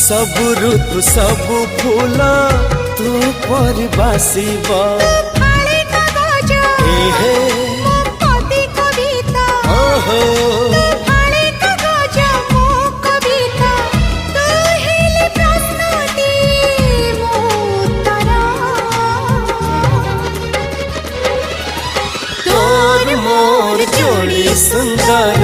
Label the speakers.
Speaker 1: सब ऋतु सब फूल तू पर बासिबा तोर मोर जोड़ी सुंदर